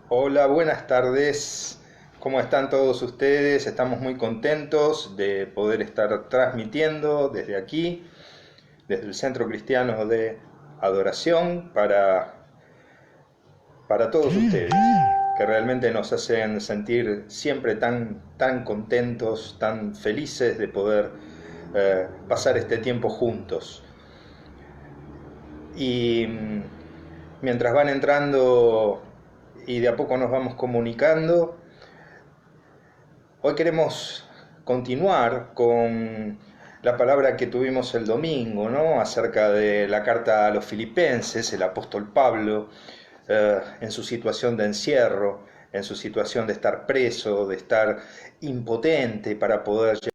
Hola, buenas tardes. ¿Cómo están todos ustedes? Estamos muy contentos de poder estar transmitiendo desde aquí, desde el Centro Cristiano de Adoración, para todos ustedes, que realmente nos hacen sentir siempre tan contentos, tan felices de poder pasar este tiempo juntos. Y mientras van entrando y de a poco nos vamos comunicando, hoy queremos continuar con la palabra que tuvimos el domingo, ¿no? Acerca de la carta a los filipenses, el apóstol Pablo, en su situación de encierro, en su situación de estar preso, de estar impotente para poder llevar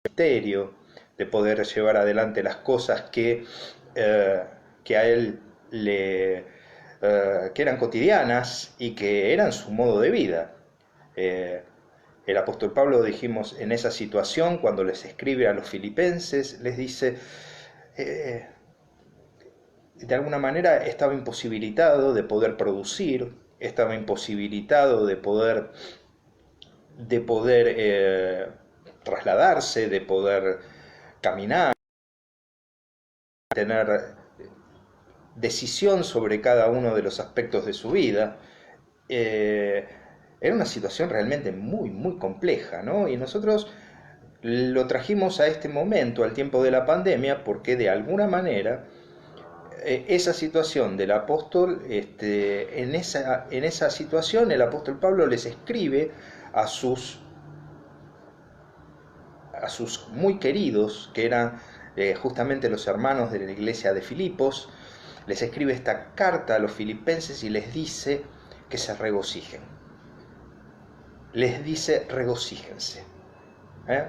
el ministerio, de poder llevar adelante las cosas eh, que a él que eran cotidianas y que eran su modo de vida. Eh, el apóstol Pablo, dijimos, en esa situación, cuando les escribe a los filipenses, les dice, eh, de alguna manera estaba imposibilitado de poder producir, estaba imposibilitado de poder trasladarse, de poder caminar, tener decisión sobre cada uno de los aspectos de su vida. Eh, Era una situación realmente muy compleja, ¿no? Y nosotros lo trajimos a este momento, al tiempo de la pandemia, porque de alguna manera esa situación del apóstol, en esa situación el apóstol Pablo les escribe a sus, a sus muy queridos, que eran justamente los hermanos de la iglesia de Filipos, les escribe esta carta a los filipenses y les dice que se regocijen. Les dice regocíjense. ¿Eh?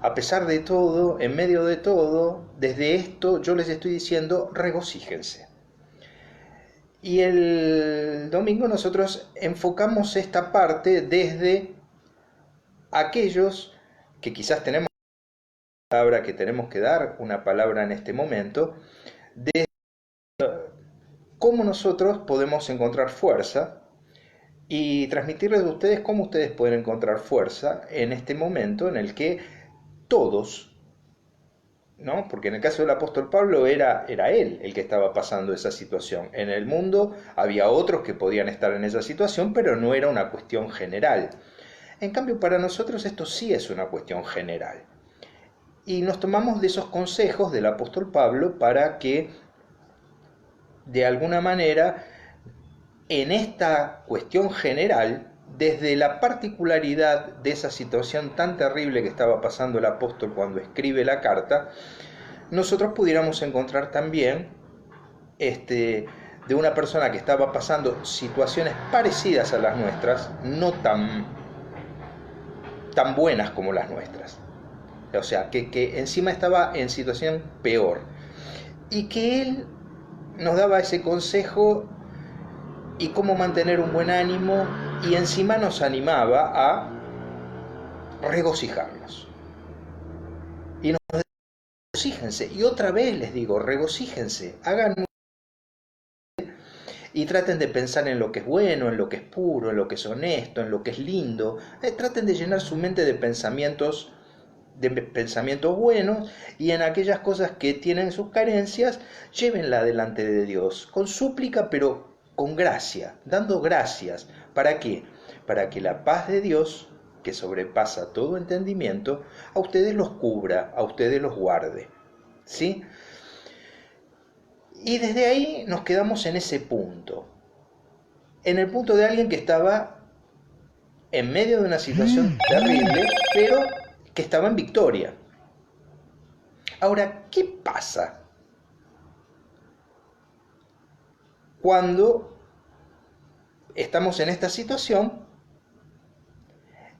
A pesar de todo, en medio de todo, desde esto yo les estoy diciendo regocíjense. Y el domingo nosotros enfocamos esta parte desde aquellos que quizás tenemos una palabra que tenemos que dar, una palabra en este momento, de cómo nosotros podemos encontrar fuerza y transmitirles a ustedes cómo ustedes pueden encontrar fuerza en este momento en el que todos, ¿no? Porque en el caso del apóstol Pablo era él el que estaba pasando esa situación. En el mundo había otros que podían estar en esa situación, pero no era una cuestión general. En cambio, para nosotros esto sí es una cuestión general. Y nos tomamos de esos consejos del apóstol Pablo para que, de alguna manera, en esta cuestión general, desde la particularidad de esa situación tan terrible que estaba pasando el apóstol cuando escribe la carta, nosotros pudiéramos encontrar también de una persona que estaba pasando situaciones parecidas a las nuestras, no tan buenas como las nuestras. O sea, que encima estaba en situación peor. Y que él nos daba ese consejo y cómo mantener un buen ánimo, y encima nos animaba a regocijarnos. Y nos decía, regocíjense. Y otra vez les digo, regocíjense, hagan y traten de pensar en lo que es bueno, en lo que es puro, en lo que es honesto, en lo que es lindo. Traten de llenar su mente de pensamientos buenos, y en aquellas cosas que tienen sus carencias, llévenla delante de Dios, con súplica, pero con gracia, dando gracias. ¿Para qué? Para que la paz de Dios, que sobrepasa todo entendimiento, a ustedes los cubra, a ustedes los guarde. ¿Sí? Y desde ahí nos quedamos en ese punto, en el punto de alguien que estaba en medio de una situación terrible, pero que estaba en victoria. Ahora, ¿qué pasa cuando estamos en esta situación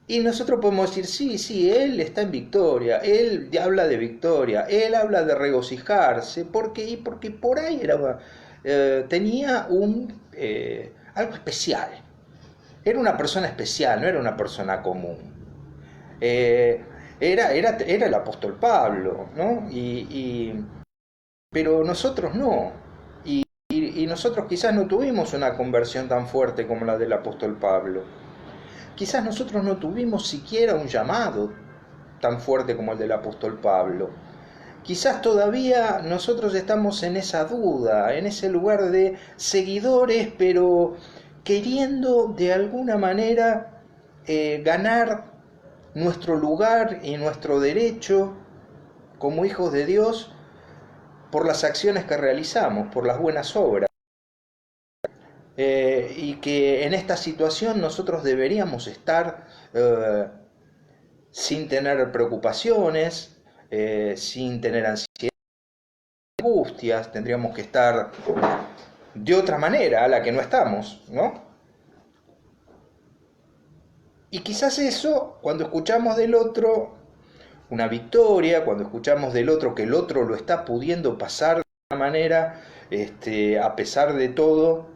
y nosotros podemos decir, sí, él está en victoria, él habla de victoria, él habla de regocijarse? Porque por ahí tenía algo especial, era una persona especial, no era una persona común. Eh, era el apóstol Pablo, ¿no? Pero nosotros no. Y nosotros quizás no tuvimos una conversión tan fuerte como la del apóstol Pablo. Quizás nosotros no tuvimos siquiera un llamado tan fuerte como el del apóstol Pablo. Quizás todavía nosotros estamos en esa duda, en ese lugar de seguidores, pero queriendo de alguna manera ganar nuestro lugar y nuestro derecho como hijos de Dios por las acciones que realizamos, por las buenas obras. Y que en esta situación nosotros deberíamos estar sin tener preocupaciones, sin tener ansiedad, angustias, tendríamos que estar de otra manera a la que no estamos, ¿no? Y quizás eso, cuando escuchamos del otro una victoria, cuando escuchamos del otro que el otro lo está pudiendo pasar de una manera, a pesar de todo,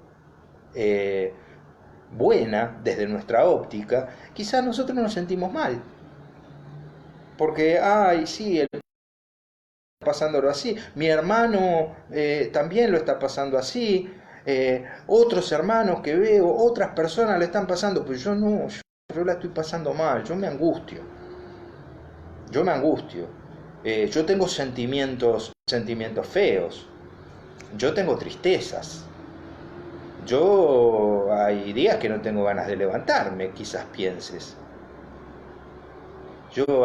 buena desde nuestra óptica, quizás nosotros nos sentimos mal. Porque, ay, sí, él está pasándolo así, mi hermano también lo está pasando así, otros hermanos que veo, otras personas le están pasando, pero yo no, yo la estoy pasando mal, yo me angustio. Yo tengo sentimientos feos, yo tengo tristezas, hay días que no tengo ganas de levantarme, quizás pienses.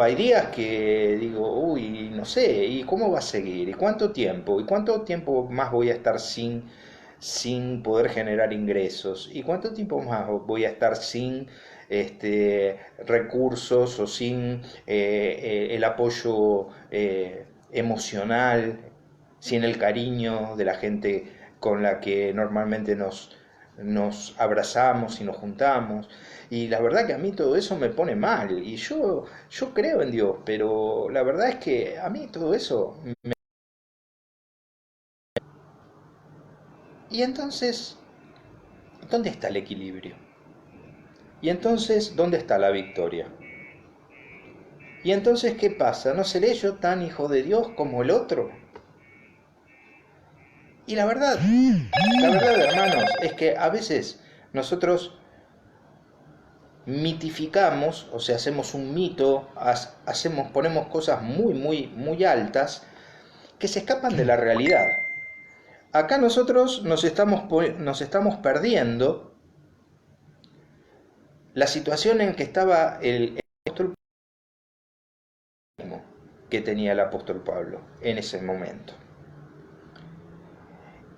Hay días que digo, uy, no sé, ¿y cómo va a seguir? ¿Y cuánto tiempo? ¿Y cuánto tiempo más voy a estar sin poder generar ingresos? ¿Y cuánto tiempo más voy a estar sin recursos o sin el apoyo emocional, sin el cariño de la gente con la que normalmente nos abrazamos y nos juntamos? Y la verdad que a mí todo eso me pone mal. Y yo creo en Dios, pero la verdad es que a mí todo eso me... Y entonces, ¿dónde está el equilibrio? Y entonces, ¿dónde está la victoria? Y entonces, ¿qué pasa? ¿No seré yo tan hijo de Dios como el otro? Y la verdad, hermanos, es que a veces nosotros mitificamos, o sea, hacemos un mito, ponemos cosas muy altas que se escapan de la realidad. Acá nosotros nos estamos perdiendo la situación en que estaba el apóstol que tenía el apóstol Pablo en ese momento.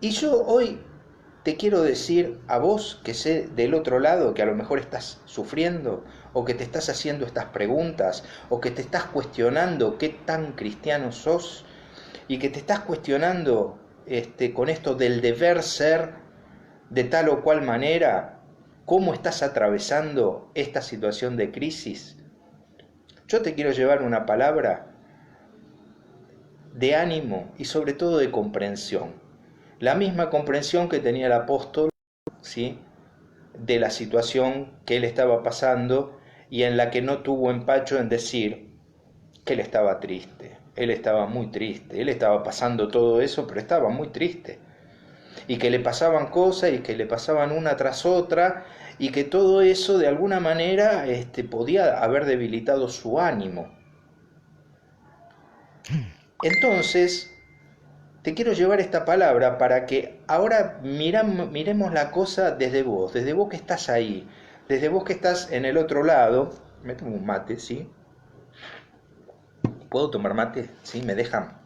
Y yo hoy te quiero decir a vos que sé del otro lado que a lo mejor estás sufriendo o que te estás haciendo estas preguntas o que te estás cuestionando qué tan cristiano sos y que te estás cuestionando con esto del deber ser de tal o cual manera, cómo estás atravesando esta situación de crisis. Yo te quiero llevar una palabra de ánimo y sobre todo de comprensión. La misma comprensión que tenía el apóstol, ¿sí?, de la situación que él estaba pasando y en la que no tuvo empacho en decir que él estaba triste. Él estaba muy triste, él estaba pasando todo eso, pero estaba muy triste. Y que le pasaban cosas y que le pasaban una tras otra y que todo eso de alguna manera podía haber debilitado su ánimo. Entonces, te quiero llevar esta palabra para que ahora miremos la cosa desde vos que estás ahí, desde vos que estás en el otro lado. Me tomo un mate, ¿sí? ¿Puedo tomar mate? ¿Sí? ¿Me dejan?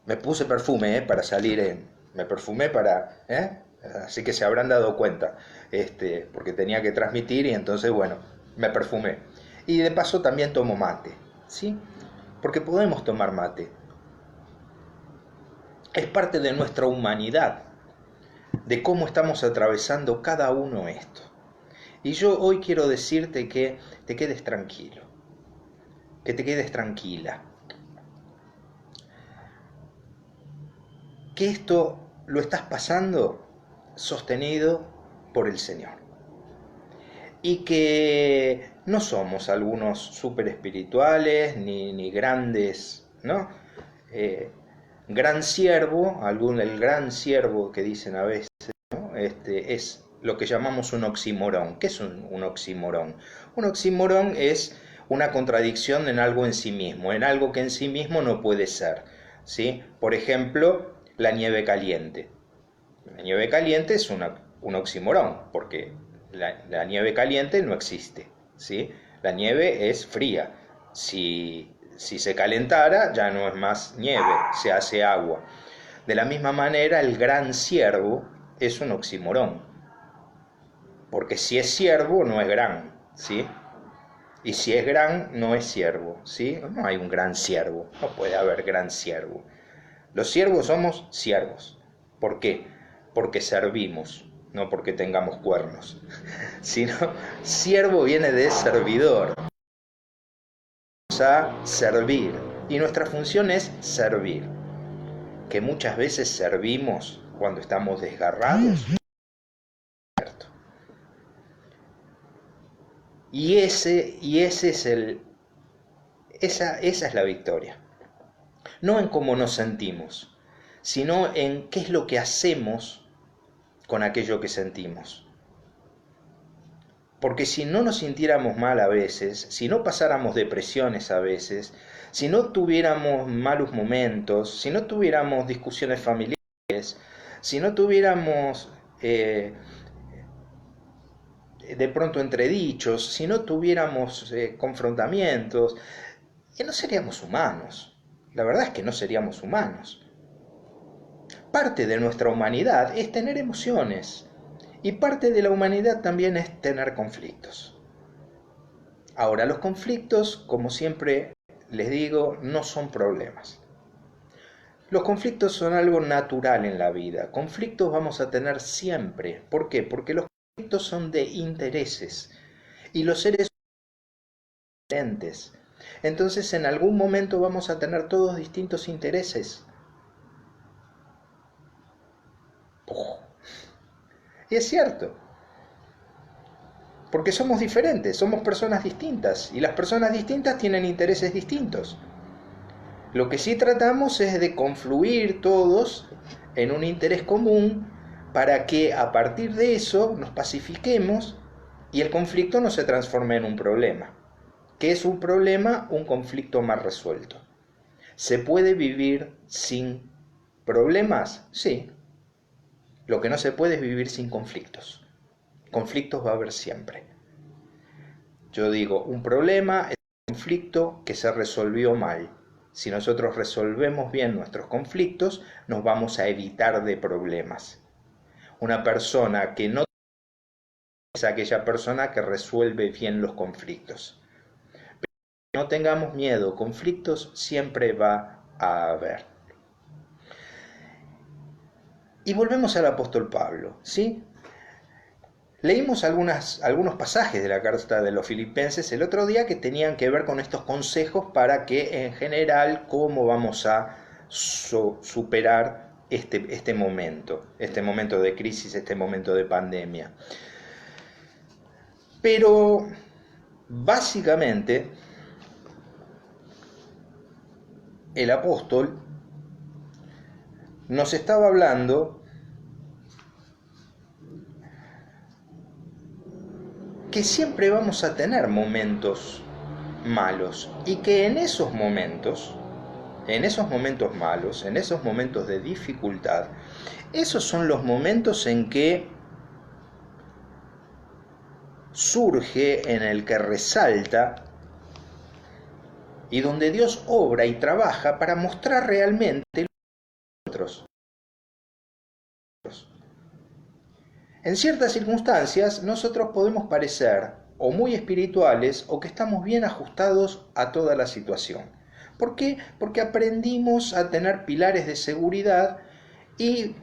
Me puse perfume, para salir me perfumé para... Así que se habrán dado cuenta, porque tenía que transmitir y entonces, bueno, me perfumé. Y de paso también tomo mate, ¿sí? Porque podemos tomar mate. Es parte de nuestra humanidad, de cómo estamos atravesando cada uno esto. Y yo hoy quiero decirte que te quedes tranquilo, que te quedes tranquila, que esto lo estás pasando sostenido por el Señor. Y que no somos algunos súper espirituales ni grandes, ¿no? gran siervo, el gran siervo que dicen a veces, ¿no? Es lo que llamamos un oxímoron. ¿Qué es un oxímoron? Un oxímoron es una contradicción en algo en sí mismo, en algo que en sí mismo no puede ser, ¿sí? Por ejemplo, la nieve caliente. La nieve caliente es un oxímoron, porque la nieve caliente no existe, ¿sí? La nieve es fría. Si se calentara, ya no es más nieve, se hace agua. De la misma manera, el gran siervo es un oxímoron, porque si es siervo, no es gran, ¿sí? Y si es gran, no es siervo, ¿sí? No hay un gran siervo, no puede haber gran siervo. Los siervos somos siervos. ¿Por qué? Porque servimos, no porque tengamos cuernos. Sino, siervo viene de servidor. Vamos a servir. Y nuestra función es servir. Que muchas veces servimos cuando estamos desgarrados. Y ese es esa es la victoria. No en cómo nos sentimos, sino en qué es lo que hacemos con aquello que sentimos. Porque si no nos sintiéramos mal a veces, si no pasáramos depresiones a veces, si no tuviéramos malos momentos, si no tuviéramos discusiones familiares, si no tuviéramos de pronto entredichos, si no tuviéramos confrontamientos, no seríamos humanos. La verdad es que no seríamos humanos. Parte de nuestra humanidad es tener emociones. Y parte de la humanidad también es tener conflictos. Ahora, los conflictos, como siempre les digo, no son problemas. Los conflictos son algo natural en la vida. Conflictos vamos a tener siempre. ¿Por qué? Porque los conflictos son de intereses. Y los seres son diferentes. Entonces, en algún momento vamos a tener todos distintos intereses. Y es cierto. Porque somos diferentes, somos personas distintas. Y las personas distintas tienen intereses distintos. Lo que sí tratamos es de confluir todos en un interés común para que a partir de eso nos pacifiquemos y el conflicto no se transforme en un problema. ¿Qué es un problema? Un conflicto mal resuelto. ¿Se puede vivir sin problemas? Sí. Lo que no se puede es vivir sin conflictos. Conflictos va a haber siempre. Yo digo, un problema es un conflicto que se resolvió mal. Si nosotros resolvemos bien nuestros conflictos, nos vamos a evitar de problemas. Una persona que no es aquella persona que resuelve bien los conflictos. Pero no tengamos miedo, conflictos siempre va a haber. Y volvemos al apóstol Pablo, ¿sí? Leímos algunos pasajes de la carta de los Filipenses el otro día que tenían que ver con estos consejos para que en general cómo vamos a superar este momento de crisis, este momento de pandemia. Pero básicamente el apóstol nos estaba hablando que siempre vamos a tener momentos malos y que en esos momentos malos, en esos momentos de dificultad, esos son los momentos en que surge, en el que resalta y donde Dios obra y trabaja para mostrar realmente nosotros. En ciertas circunstancias nosotros podemos parecer o muy espirituales o que estamos bien ajustados a toda la situación. ¿Por qué? Porque aprendimos a tener pilares de seguridad y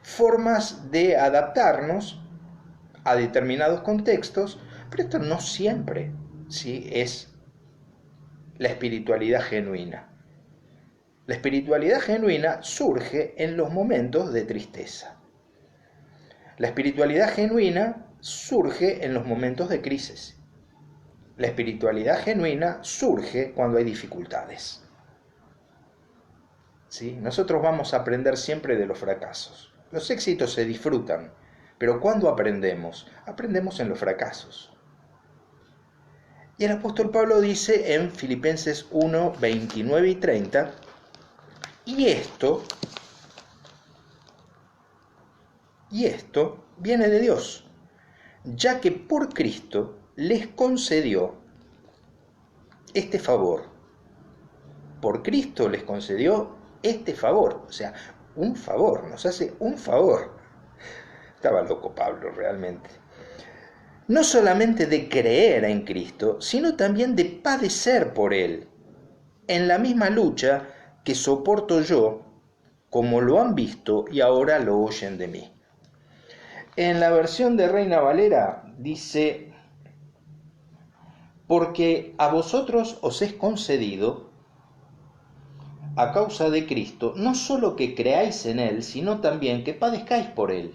formas de adaptarnos a determinados contextos, pero esto no siempre, ¿sí?, es la espiritualidad genuina. La espiritualidad genuina surge en los momentos de tristeza. La espiritualidad genuina surge en los momentos de crisis. La espiritualidad genuina surge cuando hay dificultades. ¿sí? Nosotros vamos a aprender siempre de los fracasos. Los éxitos se disfrutan, pero ¿cuándo aprendemos? Aprendemos en los fracasos. Y el apóstol Pablo dice en Filipenses 1, 29 y 30, y esto viene de Dios, ya que por Cristo les concedió este favor. Por Cristo les concedió este favor, o sea, un favor, nos hace un favor. Estaba loco Pablo realmente. No solamente de creer en Cristo, sino también de padecer por Él, en la misma lucha que soporto yo, como lo han visto y ahora lo oyen de mí. En la versión de Reina Valera dice, porque a vosotros os es concedido, a causa de Cristo, no solo que creáis en Él, sino también que padezcáis por Él,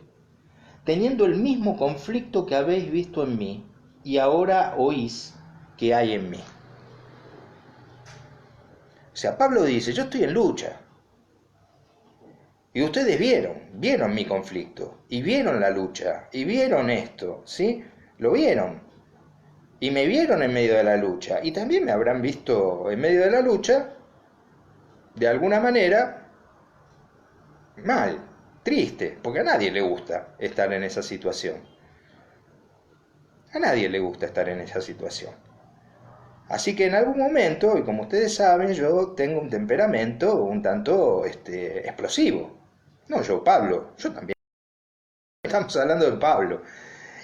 teniendo el mismo conflicto que habéis visto en mí, y ahora oís que hay en mí. O sea, Pablo dice, yo estoy en lucha. Y ustedes vieron mi conflicto, y vieron la lucha, y vieron esto, ¿sí? Lo vieron. Y me vieron en medio de la lucha, y también me habrán visto en medio de la lucha, de alguna manera, mal, triste, porque a nadie le gusta estar en esa situación. A nadie le gusta estar en esa situación. Así que en algún momento, y como ustedes saben, yo tengo un temperamento un tanto explosivo. No yo, Pablo, yo también. Estamos hablando de Pablo.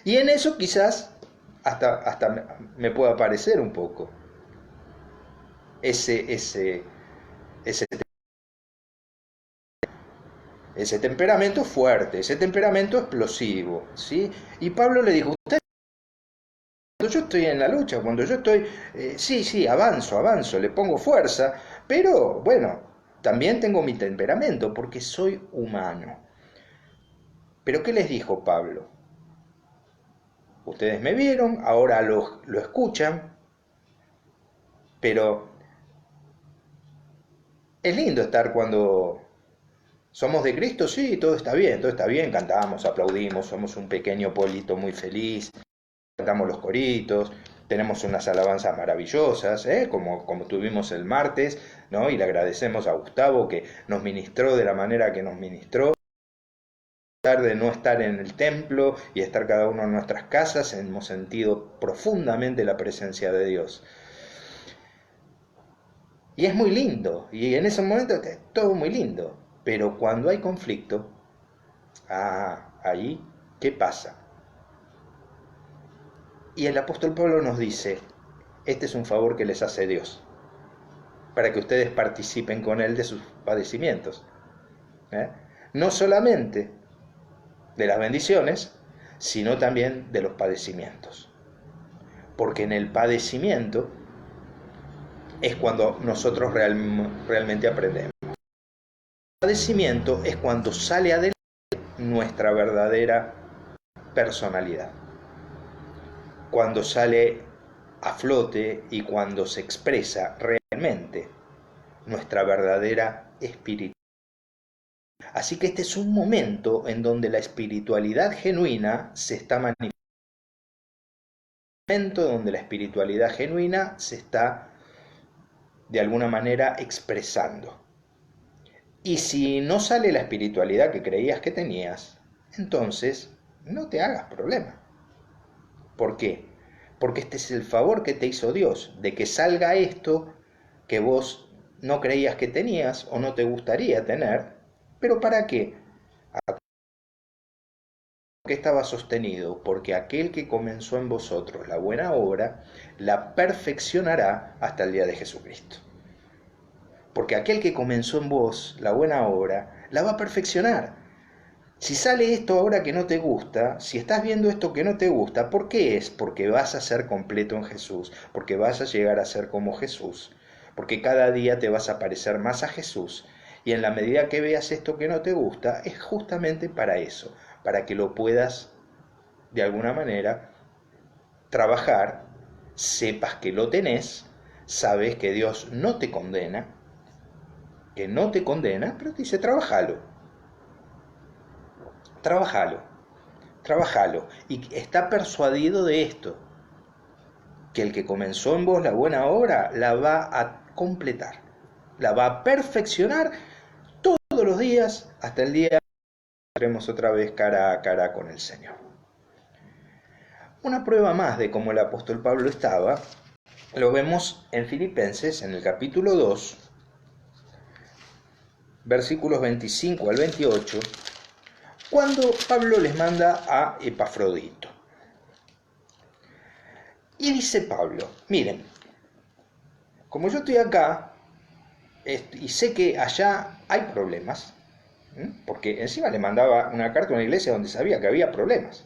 Y en eso quizás hasta me pueda parecer un poco ese temperamento fuerte, ese temperamento explosivo, ¿sí? Y Pablo le dijo, usted, cuando yo estoy en la lucha, cuando yo estoy, sí, avanzo, le pongo fuerza, pero bueno, también tengo mi temperamento porque soy humano. Pero ¿qué les dijo Pablo? Ustedes me vieron, ahora lo escuchan, pero es lindo estar cuando somos de Cristo, sí, todo está bien, cantamos, aplaudimos, somos un pequeño pueblito muy feliz, cantamos los coritos, tenemos unas alabanzas maravillosas, como tuvimos el martes, ¿no? Y le agradecemos a Gustavo que nos ministró de la manera que nos ministró. De no estar en el templo y estar cada uno en nuestras casas, hemos sentido profundamente la presencia de Dios. Y es muy lindo, y en ese momento es todo muy lindo, pero cuando hay conflicto, ahí, ¿qué pasa? Y el apóstol Pablo nos dice, este es un favor que les hace Dios, para que ustedes participen con Él de sus padecimientos. No solamente de las bendiciones, sino también de los padecimientos. Porque en el padecimiento es cuando nosotros realmente aprendemos. El padecimiento es cuando sale adelante nuestra verdadera personalidad. Cuando sale a flote y cuando se expresa realmente nuestra verdadera espiritualidad. Así que este es un momento en donde la espiritualidad genuina se está manifestando. Un momento donde la espiritualidad genuina se está de alguna manera expresando. Y si no sale la espiritualidad que creías que tenías, entonces no te hagas problema. ¿Por qué? Porque este es el favor que te hizo Dios, de que salga esto que vos no creías que tenías o no te gustaría tener, pero ¿para qué? Que estaba sostenido, porque aquel que comenzó en vosotros la buena obra, la perfeccionará hasta el día de Jesucristo. Porque aquel que comenzó en vos la buena obra, la va a perfeccionar. Si sale esto ahora que no te gusta, si estás viendo esto que no te gusta, ¿por qué es? Porque vas a ser completo en Jesús, porque vas a llegar a ser como Jesús, porque cada día te vas a parecer más a Jesús. Y en la medida que veas esto que no te gusta, es justamente para eso, para que lo puedas, de alguna manera, trabajar, sepas que lo tenés, sabes que Dios no te condena, que no te condena, pero te dice, trabajalo, trabajalo. Y está persuadido de esto, que el que comenzó en vos la buena obra la va a completar, la va a perfeccionar todos los días hasta el día que estaremos otra vez cara a cara con el Señor. Una prueba más de cómo el apóstol Pablo estaba, lo vemos en Filipenses, en el capítulo 2, versículos 25 al 28, cuando Pablo les manda a Epafrodito. Y dice Pablo, miren, como yo estoy acá y sé que allá hay problemas, porque encima le mandaba una carta a una iglesia donde sabía que había problemas,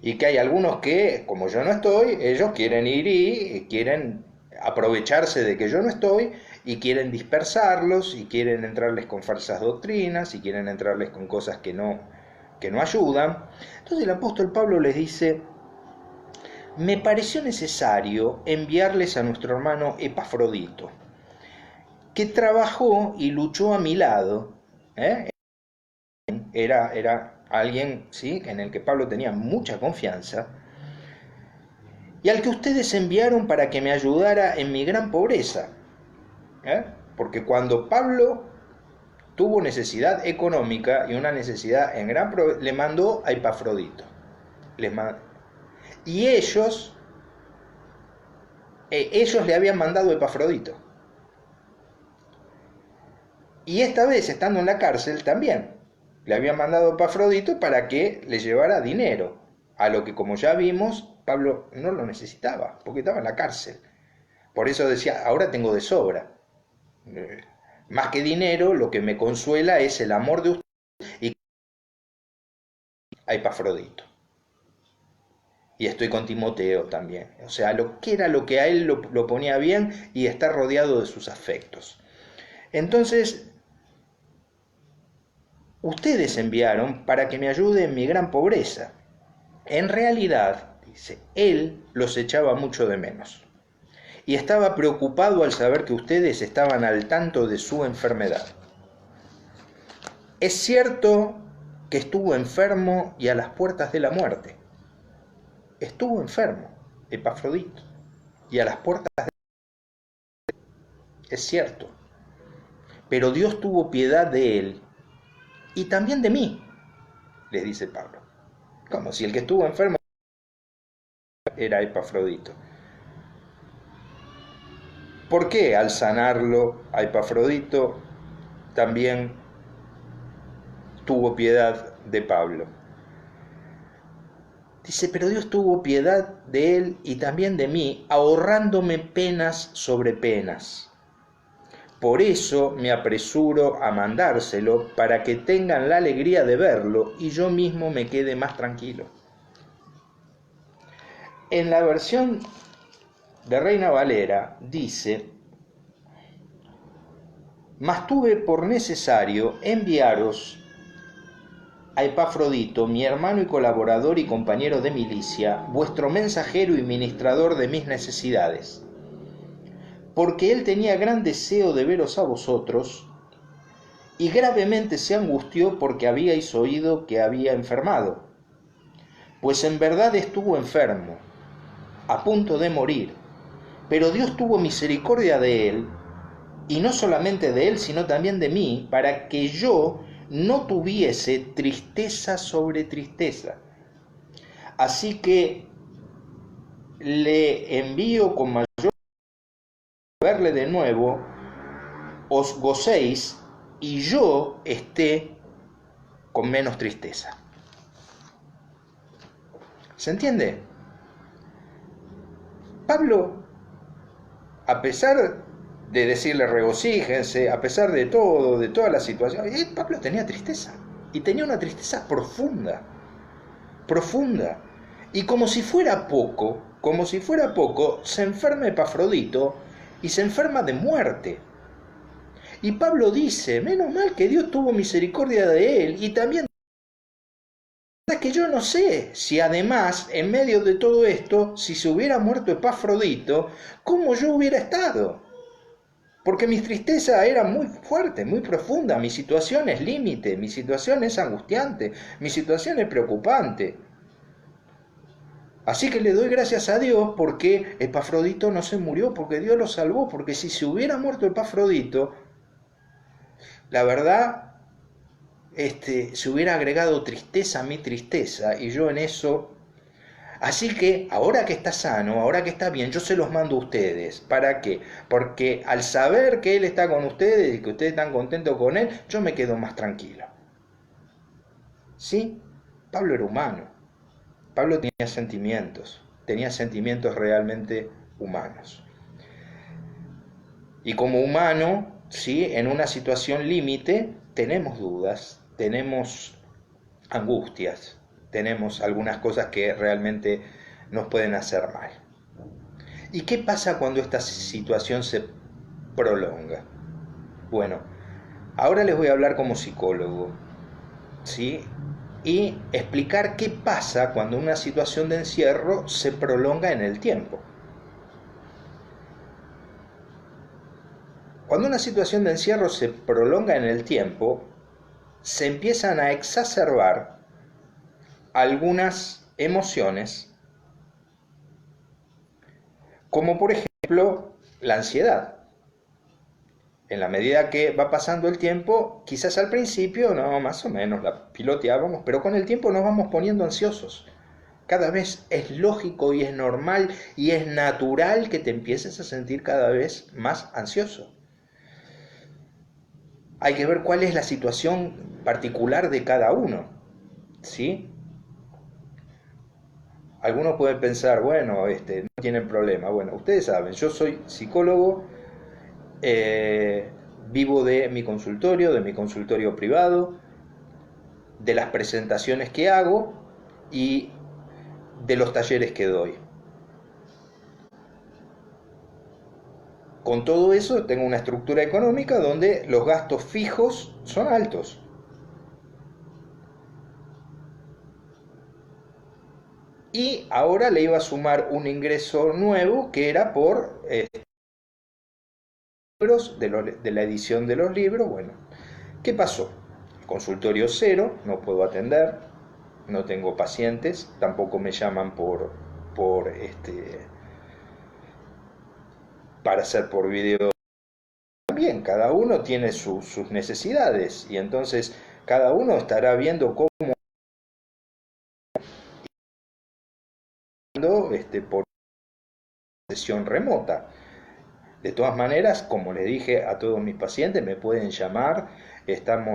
y que hay algunos que, como yo no estoy, ellos quieren ir y quieren aprovecharse de que yo no estoy y quieren dispersarlos y quieren entrarles con falsas doctrinas y quieren entrarles con cosas que no ayudan. Entonces el apóstol Pablo les dice, me pareció necesario enviarles a nuestro hermano Epafrodito, que trabajó y luchó a mi lado. Era alguien, ¿sí?, en el que Pablo tenía mucha confianza, y al que ustedes enviaron para que me ayudara en mi gran pobreza. Porque cuando Pablo tuvo necesidad económica y una necesidad en gran pobreza, le mandó a Epafrodito. Y ellos le habían mandado a Epafrodito. Y esta vez, estando en la cárcel, también le habían mandado a Epafrodito para que le llevara dinero, a lo que, como ya vimos, Pablo no lo necesitaba, porque estaba en la cárcel. Por eso decía, ahora tengo de sobra. Más que dinero, lo que me consuela es el amor de ustedes y a Epafrodito. Y estoy con Timoteo también. O sea, lo que a él lo ponía bien y está rodeado de sus afectos. Entonces, ustedes enviaron para que me ayude en mi gran pobreza. En realidad, dice, él los echaba mucho de menos. Y estaba preocupado al saber que ustedes estaban al tanto de su enfermedad. Es cierto que estuvo enfermo y a las puertas de la muerte. Estuvo enfermo, Epafrodito, y a las puertas de la muerte. Es cierto. Pero Dios tuvo piedad de él y también de mí, les dice Pablo. Como si el que estuvo enfermo era Epafrodito. ¿Por qué al sanarlo a Epafrodito también tuvo piedad de Pablo? Dice, pero Dios tuvo piedad de él y también de mí, ahorrándome penas sobre penas. Por eso me apresuro a mandárselo, para que tengan la alegría de verlo y yo mismo me quede más tranquilo. En la versión de Reina Valera dice, mas tuve por necesario enviaros a Epafrodito, mi hermano y colaborador y compañero de milicia, vuestro mensajero y ministrador de mis necesidades, porque él tenía gran deseo de veros a vosotros, y gravemente se angustió porque habíais oído que había enfermado, pues en verdad estuvo enfermo, a punto de morir, pero Dios tuvo misericordia de él, y no solamente de él, sino también de mí, para que yo no tuviese tristeza sobre tristeza. Así que le envío con mayor verle de nuevo, os gocéis y yo esté con menos tristeza. ¿Se entiende? Pablo, a pesar de decirle regocíjense, a pesar de todo, de toda la situación, Pablo tenía tristeza, y tenía una tristeza profunda, profunda, y como si fuera poco, se enferma Epafrodito y se enferma de muerte. Y Pablo dice, menos mal que Dios tuvo misericordia de él, y también que yo no sé si además, en medio de todo esto, si se hubiera muerto Epafrodito, ¿cómo yo hubiera estado? Porque mi tristeza era muy fuerte, muy profunda, mi situación es límite, mi situación es angustiante, mi situación es preocupante. Así que le doy gracias a Dios porque Epafrodito no se murió, porque Dios lo salvó, porque si se hubiera muerto Epafrodito, la verdad, se hubiera agregado tristeza a mi tristeza, y yo en eso. Así que ahora que está sano, ahora que está bien, yo se los mando a ustedes. ¿Para qué? Porque al saber que Él está con ustedes y que ustedes están contentos con Él, yo me quedo más tranquilo. ¿Sí? Pablo era humano. Pablo tenía sentimientos realmente humanos. Y como humano, ¿sí? En una situación límite, tenemos dudas, tenemos angustias, tenemos algunas cosas que realmente nos pueden hacer mal. ¿Y qué pasa cuando esta situación se prolonga? Bueno, ahora les voy a hablar como psicólogo, ¿sí? Y explicar qué pasa cuando una situación de encierro se prolonga en el tiempo. Cuando una situación de encierro se prolonga en el tiempo, se empiezan a exacerbar algunas emociones, como por ejemplo la ansiedad. En la medida que va pasando el tiempo, quizás al principio, no, más o menos la piloteábamos, pero con el tiempo nos vamos poniendo ansiosos. Cada vez es lógico y es normal y es natural que te empieces a sentir cada vez más ansioso. Hay que ver cuál es la situación particular de cada uno, ¿sí? Algunos pueden pensar, bueno, no tienen problema. Bueno, ustedes saben, yo soy psicólogo, vivo de mi consultorio privado, de las presentaciones que hago y de los talleres que doy. Con todo eso tengo una estructura económica donde los gastos fijos son altos. Y ahora le iba a sumar un ingreso nuevo que era por libros, de la edición de los libros. Bueno, ¿qué pasó? Consultorio cero, no puedo atender, no tengo pacientes, tampoco me llaman para hacer por video. También cada uno tiene sus necesidades y entonces cada uno estará viendo cómo por sesión remota. De todas maneras, como le dije a todos mis pacientes, me pueden llamar,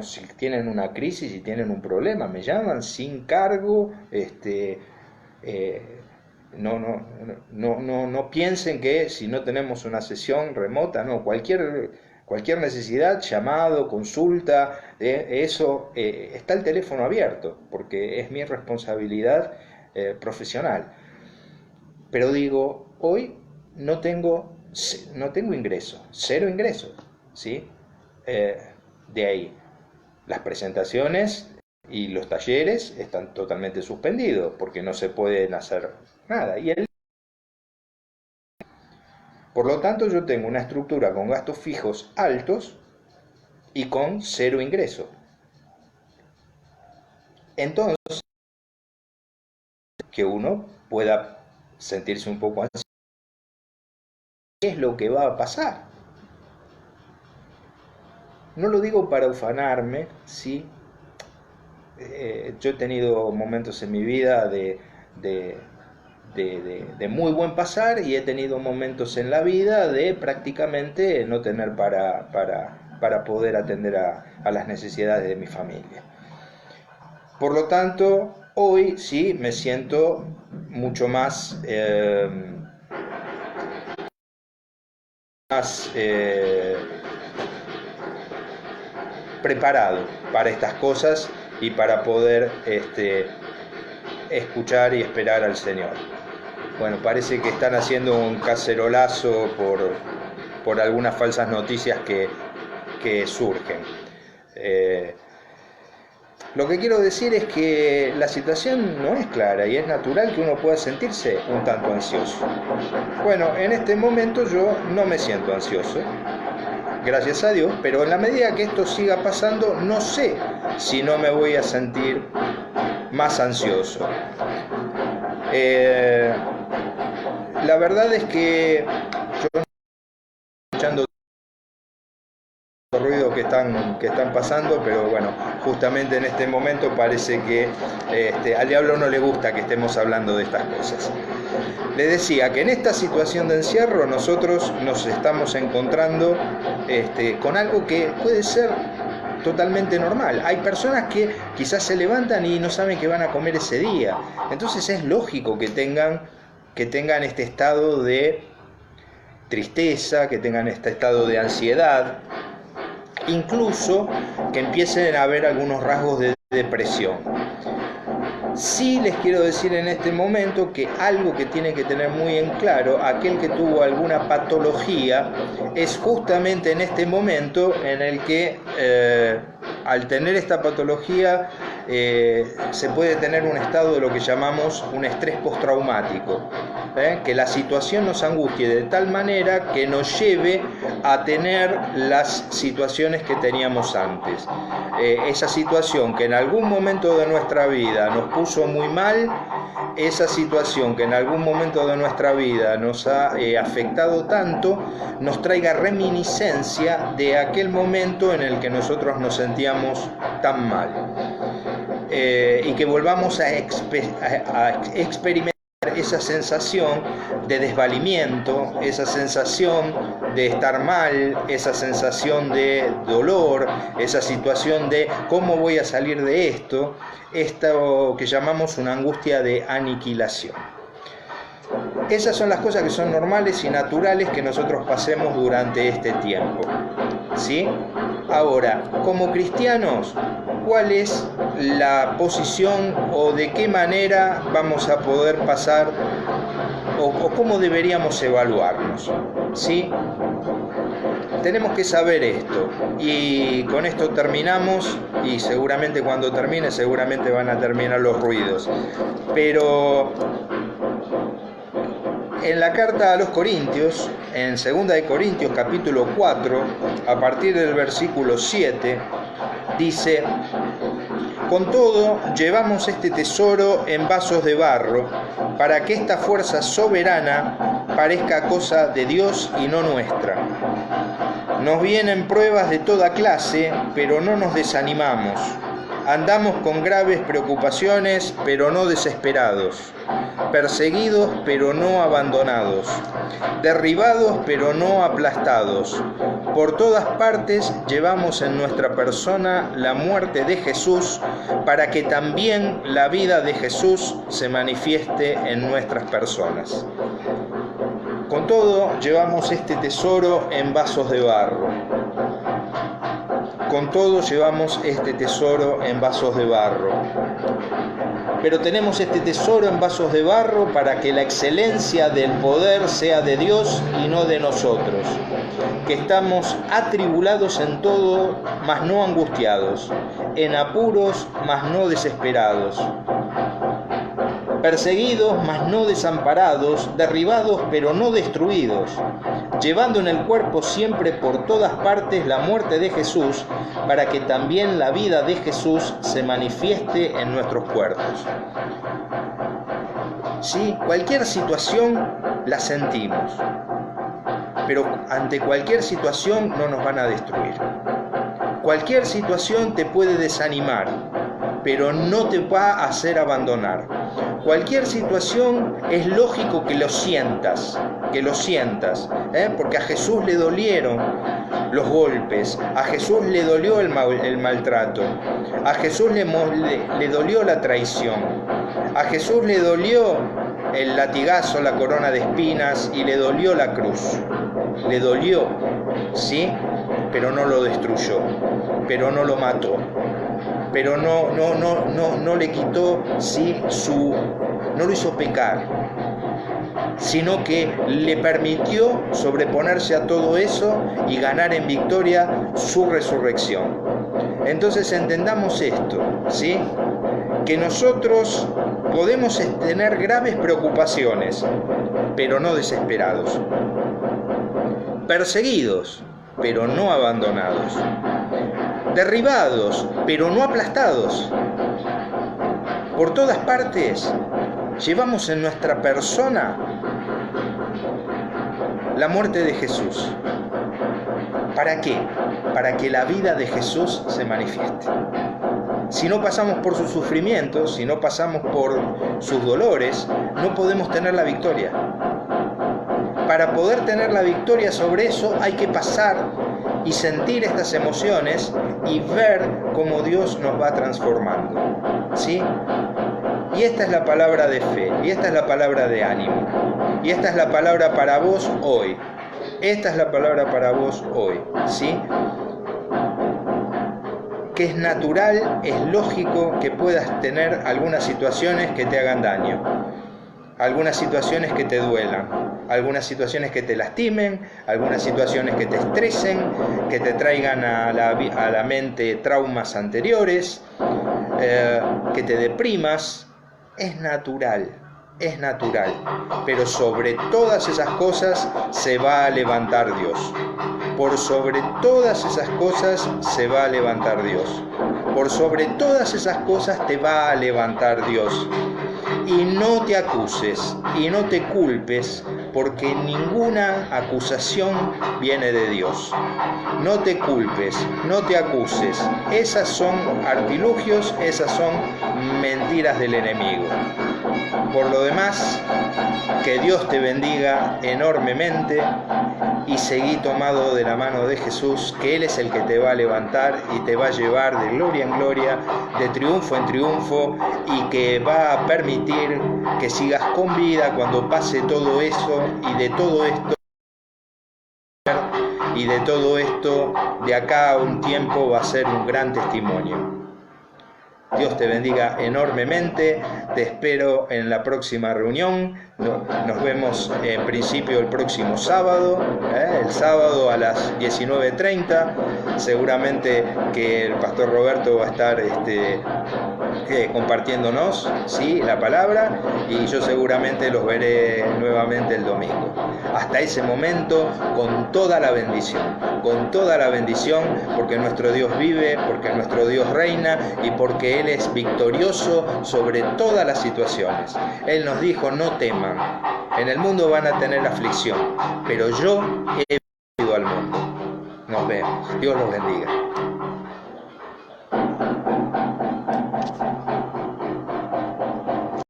si tienen una crisis, si tienen un problema, me llaman sin cargo, no piensen que si no tenemos una sesión remota, no, cualquier necesidad, llamado, consulta, está el teléfono abierto, porque es mi responsabilidad profesional. Pero digo, hoy no tengo ingreso, cero ingresos, ¿sí? De ahí, las presentaciones y los talleres están totalmente suspendidos porque no se pueden hacer nada. Por lo tanto, yo tengo una estructura con gastos fijos altos y con cero ingreso. Entonces, que uno pueda sentirse un poco ansioso, ¿qué es lo que va a pasar? No lo digo para ufanarme, ¿sí? Yo he tenido momentos en mi vida de muy buen pasar y he tenido momentos en la vida de prácticamente no tener para poder atender a las necesidades de mi familia. Por lo tanto, hoy sí me siento mucho más preparado para estas cosas y para poder escuchar y esperar al Señor. Bueno, parece que están haciendo un cacerolazo por algunas falsas noticias que surgen. Lo que quiero decir es que la situación no es clara y es natural que uno pueda sentirse un tanto ansioso. Bueno, en este momento yo no me siento ansioso. gracias a Dios, pero en la medida que esto siga pasando, no sé si no me voy a sentir más ansioso. La verdad es que yo escuchando los ruidos que están pasando, pero bueno, justamente en este momento parece que al diablo no le gusta que estemos hablando de estas cosas. Les decía que en esta situación de encierro nosotros nos estamos encontrando con algo que puede ser totalmente normal. Hay personas que quizás se levantan y no saben qué van a comer ese día. Entonces es lógico que tengan este estado de tristeza, que tengan este estado de ansiedad, incluso que empiecen a haber algunos rasgos de depresión. Sí les quiero decir en este momento que algo que tiene que tener muy en claro aquel que tuvo alguna patología es justamente en este momento en el que al tener esta patología se puede tener un estado de lo que llamamos un estrés postraumático, que la situación nos angustie de tal manera que nos lleve a tener las situaciones que teníamos antes. Esa situación que en algún momento de nuestra vida nos puso muy mal, esa situación que en algún momento de nuestra vida nos ha afectado tanto, nos traiga reminiscencia de aquel momento en el que nosotros nos sentíamos tan mal, y que volvamos a experimentar esa sensación de desvalimiento, esa sensación de estar mal, esa sensación de dolor, esa situación de cómo voy a salir de esto que llamamos una angustia de aniquilación. Esas son las cosas que son normales y naturales que nosotros pasemos durante este tiempo, ¿sí? Ahora, como cristianos, ¿cuál es la posición o de qué manera vamos a poder pasar o cómo deberíamos evaluarnos? ¿Sí? Tenemos que saber esto, y con esto terminamos, y seguramente cuando termine, seguramente van a terminar los ruidos. Pero en la carta a los Corintios, en 2 de Corintios capítulo 4, a partir del versículo 7, dice: con todo, llevamos este tesoro en vasos de barro, para que esta fuerza soberana parezca cosa de Dios y no nuestra. Nos vienen pruebas de toda clase, pero no nos desanimamos. Andamos con graves preocupaciones, pero no desesperados. Perseguidos, pero no abandonados. Derribados, pero no aplastados. Por todas partes llevamos en nuestra persona la muerte de Jesús, para que también la vida de Jesús se manifieste en nuestras personas. Con todo, llevamos este tesoro en vasos de barro. Con todo llevamos este tesoro en vasos de barro. Pero tenemos este tesoro en vasos de barro para que la excelencia del poder sea de Dios y no de nosotros, que estamos atribulados en todo, mas no angustiados, en apuros, mas no desesperados, perseguidos, mas no desamparados, derribados, pero no destruidos, llevando en el cuerpo siempre por todas partes la muerte de Jesús, para que también la vida de Jesús se manifieste en nuestros cuerpos. Sí, cualquier situación la sentimos, pero ante cualquier situación no nos van a destruir. Cualquier situación te puede desanimar, pero no te va a hacer abandonar. Cualquier situación es lógico que lo sientas, porque a Jesús le dolieron los golpes, a Jesús le dolió el maltrato, a Jesús le dolió la traición, a Jesús le dolió el latigazo, la corona de espinas, y le dolió la cruz. Le dolió, ¿sí? Pero no lo destruyó, pero no lo mató, pero no le quitó, ¿sí? No lo hizo pecar, sino que le permitió sobreponerse a todo eso y ganar en victoria su resurrección. Entonces entendamos esto, ¿sí? Que nosotros podemos tener graves preocupaciones, pero no desesperados. Perseguidos, pero no abandonados. Derribados, pero no aplastados. Por todas partes llevamos en nuestra persona la muerte de Jesús. ¿Para qué? Para que la vida de Jesús se manifieste. Si no pasamos por sus sufrimientos, si no pasamos por sus dolores, no podemos tener la victoria. Para poder tener la victoria sobre eso hay que pasar y sentir estas emociones y ver cómo Dios nos va transformando. ¿Sí? Y esta es la palabra de fe, y esta es la palabra de ánimo, y esta es la palabra para vos hoy. Esta es la palabra para vos hoy, ¿sí? Que es natural, es lógico que puedas tener algunas situaciones que te hagan daño, algunas situaciones que te duelan, algunas situaciones que te lastimen, algunas situaciones que te estresen, que te traigan a la mente traumas anteriores, que te deprimas. Es natural, pero sobre todas esas cosas se va a levantar Dios. Por sobre todas esas cosas se va a levantar Dios. Por sobre todas esas cosas te va a levantar Dios. Y no te acuses y no te culpes, porque ninguna acusación viene de Dios. No te culpes, no te acuses. Esas son artilugios, esas son mentiras del enemigo. Por lo demás, que Dios te bendiga enormemente y seguí tomado de la mano de Jesús, que Él es el que te va a levantar y te va a llevar de gloria en gloria, de triunfo en triunfo, y que va a permitir que sigas con vida cuando pase todo eso, y de todo esto de acá a un tiempo va a ser un gran testimonio. Dios te bendiga enormemente, te espero en la próxima reunión, nos vemos en principio el próximo sábado, el sábado a las 19:30, seguramente que el pastor Roberto va a estar compartiéndonos, ¿sí?, la palabra, y yo seguramente los veré nuevamente el domingo. Hasta ese momento, con toda la bendición, porque nuestro Dios vive, porque nuestro Dios reina y porque Él es victorioso sobre todas las situaciones. Él nos dijo: no teman, en el mundo van a tener aflicción, pero yo he vencido al mundo. Nos vemos. Dios los bendiga.